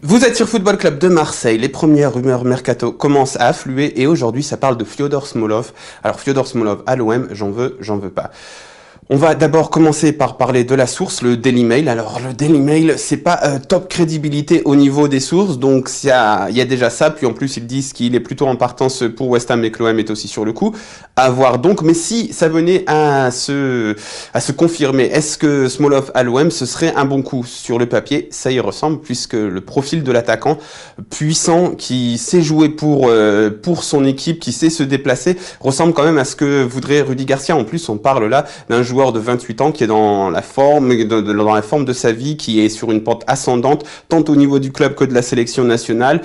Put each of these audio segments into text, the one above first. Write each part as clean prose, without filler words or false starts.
Vous êtes sur Football Club de Marseille, les premières rumeurs mercato commencent à affluer et aujourd'hui ça parle de Fyodor Smolov. Alors Fyodor Smolov à l'OM, j'en veux pas. On va d'abord commencer par parler de la source, le Daily Mail. Alors le Daily Mail, c'est pas top crédibilité au niveau des sources, donc il y a déjà ça. Puis en plus ils disent qu'il est plutôt en partance pour West Ham et que l'OM est aussi sur le coup. À voir donc. Mais si ça venait à se confirmer, est-ce que Smolov à l'OM ce serait un bon coup sur le papier? Ça y ressemble puisque le profil de l'attaquant puissant qui sait jouer pour son équipe, qui sait se déplacer, ressemble quand même à ce que voudrait Rudy Garcia. En plus, on parle là d'un joueur de 28 ans qui est dans la forme de sa vie, qui est sur une pente ascendante, tant au niveau du club que de la sélection nationale.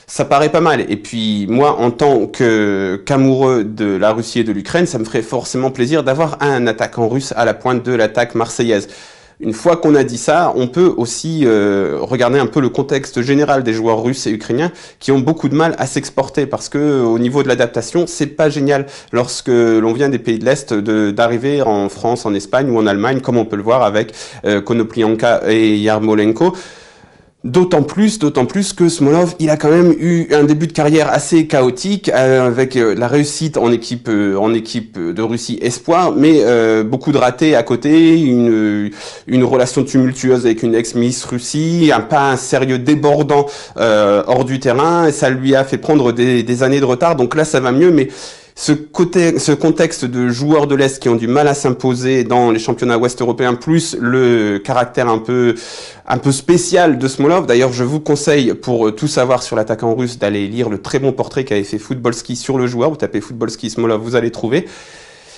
Ça paraît pas mal. Et puis, moi, en tant qu'amoureux de la Russie et de l'Ukraine, ça me ferait forcément plaisir d'avoir un attaquant russe à la pointe de l'attaque marseillaise. Une fois qu'on a dit ça, on peut aussi regarder un peu le contexte général des joueurs russes et ukrainiens qui ont beaucoup de mal à s'exporter parce que au niveau de l'adaptation, c'est pas génial lorsque l'on vient des pays de l'Est d'arriver en France, en Espagne ou en Allemagne, comme on peut le voir avec Konoplyanka et Yarmolenko. D'autant plus que Smolov, il a quand même eu un début de carrière assez chaotique avec la réussite en équipe de Russie espoir, mais beaucoup de ratés à côté, une relation tumultueuse avec une ex-Miss Russie, pas un sérieux débordant hors du terrain, et ça lui a fait prendre des années de retard. Donc là, ça va mieux, mais ce contexte de joueurs de l'Est qui ont du mal à s'imposer dans les championnats ouest européens, plus le caractère un peu spécial de Smolov. D'ailleurs, je vous conseille, pour tout savoir sur l'attaquant russe, d'aller lire le très bon portrait qu'avait fait Footballski sur le joueur. Vous tapez Footballski Smolov, vous allez trouver.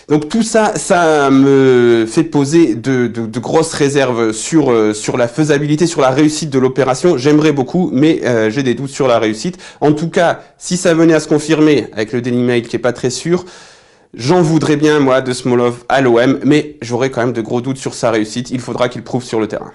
Donc tout ça, ça me fait poser de grosses réserves sur la faisabilité, sur la réussite de l'opération. J'aimerais beaucoup, mais j'ai des doutes sur la réussite. En tout cas, si ça venait à se confirmer avec le Daily Mail qui est pas très sûr, j'en voudrais bien moi de Smolov à l'OM, mais j'aurais quand même de gros doutes sur sa réussite. Il faudra qu'il prouve sur le terrain.